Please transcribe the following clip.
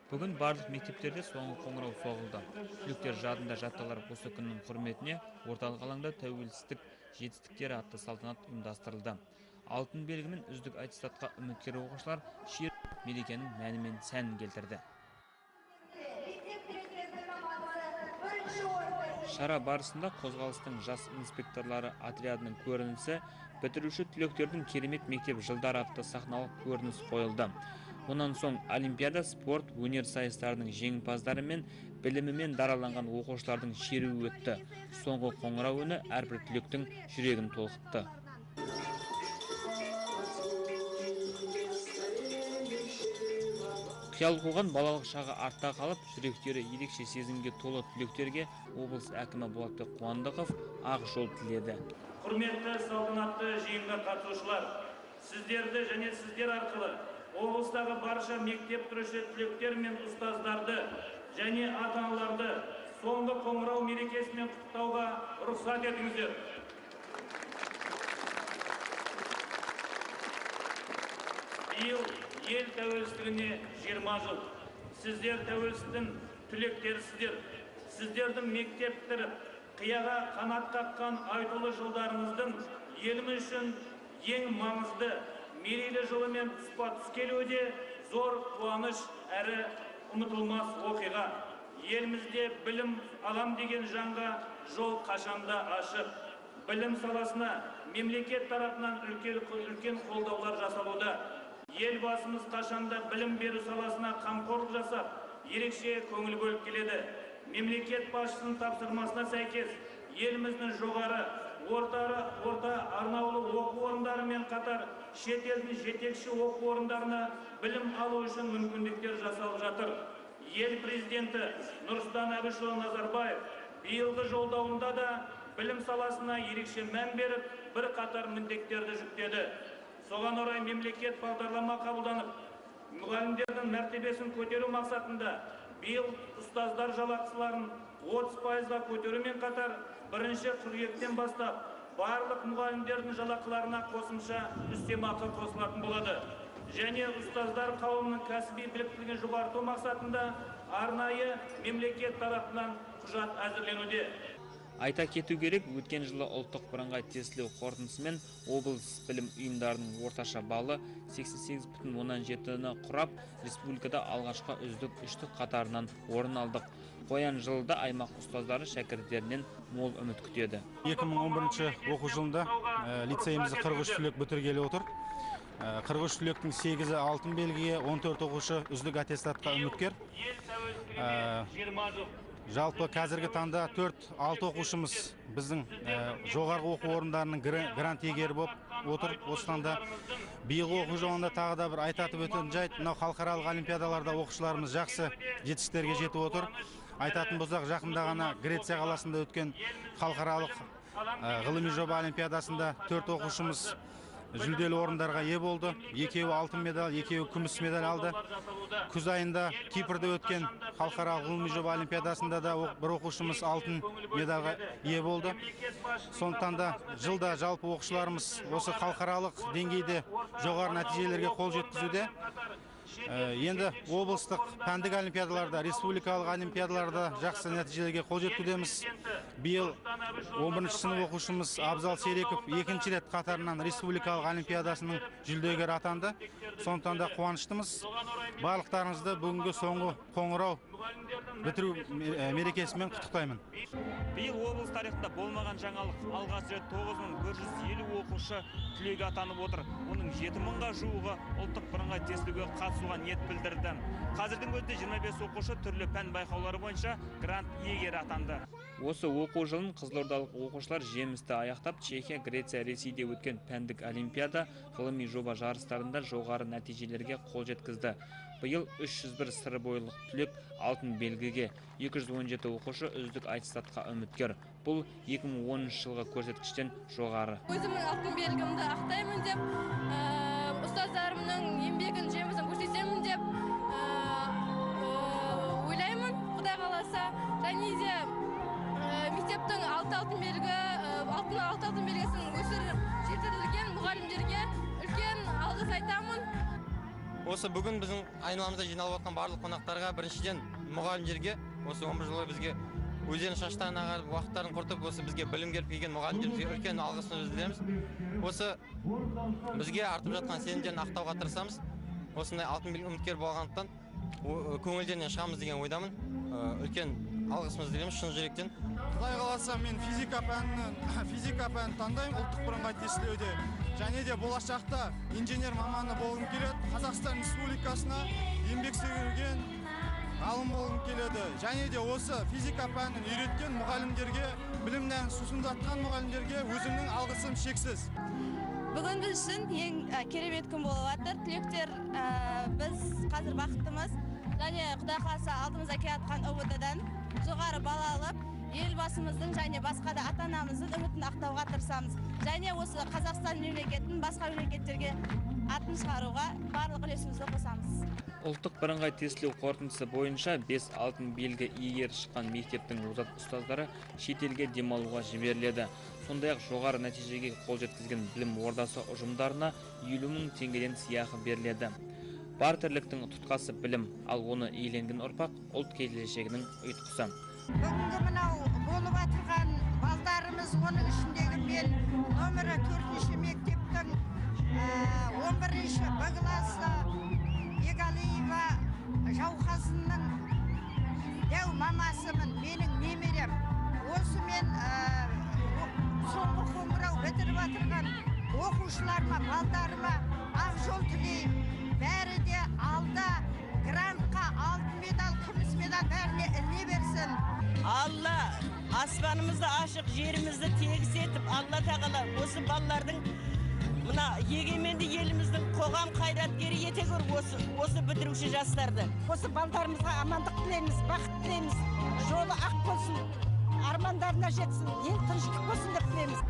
Бүгін барлық мектептерде соңғы қоңырау соғылды. Түлектер жадында жатталар осы күннің құрметіне орталық алаңда тәуелсіздік жетістіктері атты салтанат ұйымдастырылды. Алтын белгі мен үздік аттестатқа үміткер оқушылар шер мерекенің мәні мен сәнін келтірді. Шара барысында қозғалыстың жас инспекторлары отрядының көрінісі, бітіруші түлектердің керемет мектеп жылдар атты сахналық көрініс қойылды. Онан соң олимпиада, спорт, өнер сайыстарының жеңімпаздары мен білімімен дараланған оқушылардың шеруі өтті. Соңғы қоңырау үні әрбір түлектің жүрегін толқытты. Қиял қуған балалық шағы артта қалып, жүректері ерекше сезімге толы түлектерге облыс әкімі Болатбек Қуандықов ақ жол тіледі. Құрметті салтанатты жиынға қатысушылар, сіздерді және сіздер арқылы облыстағы барша мектеп бітіруші түлектер мен ұстаздарды және ата-аналарды соңғы қоңырау мерекесімен құттықтауға рұқсат етіңіздер. Биыл ел тәуелсіздігіне 20 жыл. Сіздер тәуелсіздің түлектерсіздер. Сіздердің мектеп бітіріп, қияға қанат қаққан айтулы жылдарыңыздың еліміз үшін ең маңызды, мерейлі жолымен тұспа-тұс келуде зор қуаныш әрі ұмытылмас оқиға. Елімізде білім алам деген жанға жол қашанда ашық. Білім саласына мемлекет тарапынан үлкен қолдаулар жасалуда. Елбасымыз қашанда білім беру саласына қамқорлық жасап, ерекше көңіл бөліп келеді. Мемлекет басшысының тапсырмасына сәйкес, еліміздің жоғары, орта арнаулы оқу орындарымен қатар шетелдің жетекші оқу орындарына білім алу үшін мүмкіндіктер жасалып жатыр. Ел президенті Нұрсұлтан Әбішұлы Назарбаев биылғы жолдауында да білім саласына ерекше мән беріп, бір қатар міндеттерді жүктеді. Соған орай мемлекет бағдарлама қабылданып, мұғалімдердің мәртебесін көтеру мақсатында биыл ұстаздар жалақыларын 30%-ға көтерумен қатар, 1-ші қыркүйектен бастап барлық мұғалімдердің жалақыларына қосымша үстемақы қосылатын болады. Және ұстаздар қауымының кәсіби біліктілігін жоғарту мақсатында арнайы мемлекет тарапынан құжат әзірленуде. Айта кету керек, өткен жылы ұлттық бірыңғай тестілеу қорытындысымен облыс білім ұйымдарының орташа баллы 88,17-ні құрап, республикада алғашқы үздік үштік қатарынан орын алдық. Қоян жылда аймақ ұстаздары шәкірттерінен мол үміт күтеді. 2011 оқу жылында лицейімізді 43 түлек бітіргелі отыр. 43 түлектің 8-і алтын белгіге, 14 оқушы үздік аттестатқа үміткер. Жалпы қазіргі таңда 4-6 оқушымыз біздің жоғарғы оқу орындарының грант иегері болып отыр. Осыдан да биылғы оқу жылында тағы да бір айтатып өтетін жайт, мынау халықаралық олимпиадаларда оқушыларымыз жақсы жетістіктерге жетіп отыр. Айтатын болсақ, жақында ғана Греция қаласында өткен халықаралық ғылыми жоба олимпиадасында 4 оқушымыз жүлделі орындарға ие болды. 2-і алтын медаль, 2-і күміс медаль алды. Күз айында Кипрде өткен халықаралық ғылыми жоба олимпиадасында да бір оқушымыз алтын медальға ие болды. Сондықтан да жылда жалпы оқушыларымыз осы халықаралық деңгейде жоғары нәтижелерге қол жеткізуде. Енді облыстық пәндік олимпиадаларда, республикалық олимпиадаларда жақсы нәтижелерге қол жеткізудеміз. Биыл 11-ші сынып оқушымыз Абзал Сереков 2-ші рет қатарынан республикалық олимпиадасының жүлдегері атанды. Сондықтан да қуаныштымыз. Барлықтарыңызды бүгінгі соңғы қоңырау бітіру мерекесімен құттықтаймын. Биыл облыс тарихында болмаған жаңалық, алғаш рет 9150 оқушы түлегі атанып отыр. Оның 7000-ға жуығы ұлттық бірыңғай тестілеуге қатысуға ниет білдірді. Қазірдің өзінде 25 оқушы түрлі пән байқаулары бойынша грант иегері атанды. Осы оқу жылын қызылордалық оқушылар жемісті аяқтап, Чехия, Греция, Ресейде өткен пәндік олимпиада, ғылыми жоба жарыстарында жоғары нәтижелерге қол жеткізді. Биыл 301 сыры бойлық түлек алтын белгіге, 217 оқушы үздік аттестатқа үміткер. Бұл 2010 жылғы көрсеткіштен жоғары. Өзімнің алтын белгімді ақтаймын деп, ұстаздарымның еңбегін жемісін көрсетемін деп ойлаймын, Құдай қаласа. Және де мектептің алтын белгісін өсіріп жетілдірген мұғалімдерге үлкен алғыс айтамын. Осы бүгін біздің айналамызда жиналып отқан барлық қонақтарға біріншіден мұғалімдерге осы 11 жылы бізге өздерінің шаштарын ағарып, уақыттарын құртып, осы бізге білім беріп келген мұғалімдерімізге үлкен алғысымызды білдіреміз. Осы бізге артып жатқан сенімдерін ақтауға тырысамыз. Осындай алтын белгі үміткер болғандықтан көңілдерінен шығамыз деген ойдамын. Үлкен алғысымызды білдіреміз шын жүректен. Құдай қаласа мен физика пәнін таңдаймын ұлттық бірыңғай тестілеуде. Және де болашақта инженер маманы болғым келеді. Қазақстан Республикасына еңбек сіңірген ғалым болғым келеді. Және де осы физика пәнін үйреткен мұғалімдерге, білімнен сусындатқан мұғалімдерге өзімнің алғысым шексіз. Бүгін біз үшін ең керемет күн болып жатыр. Түлектер, біз қазір бақыттымыз. Және Құдай қаласа алдымызда келатқан ОБТ-дан жоғары бала алып, елбасымыздың және басқа да ата-анамыздың үмітін ақтауға тырысамыз. Және осы Қазақстан мемлекетінің басқа мемлекеттерге атын шығаруға барлық үлесімізді қосамыз. Ұлттық бірыңғай тестілеу қорытындысы бойынша 5 алтын белгі иегері шыққан мектептің озат ұстаздары шетелге демалуға жіберіледі. Сондай-ақ жоғары нәтижеге қол жеткізген білім ордасы ұжымдарына 50 000 теңгеден сыйақы беріледі. Бар тірліктің тұтқасы білім, ал оны иеленген ұрпақ ұлт келешегінің ұйытқысы. Бүгінгі мынау болып атырған балдарымыз, оның ішіндегі мен номері 4-ші мектептің 11-ші Б класы Егалиева Жауқазынның дәу мамасымын, менің немерем. Осы мен соңғы қоңырау бітіріп атырған оқушыларыма, балдарыма ақ жол тілеймін. Бәрі де алда грантқа алтын медаль, күміс медаль бәріне іліне берсін. Алла аспанымызды ашық, жерімізді тегіс етіп, Алла тағала осы балалардың мына егеменді еліміздің қоғам қайраткері ете көр осы бітіруші жастарды. Осы балдарымызға амандық тілейміз, бақыт тілейміз, жолы ақ болсын, армандарына жетсін, ел тыныштық болсын деп тілейміз.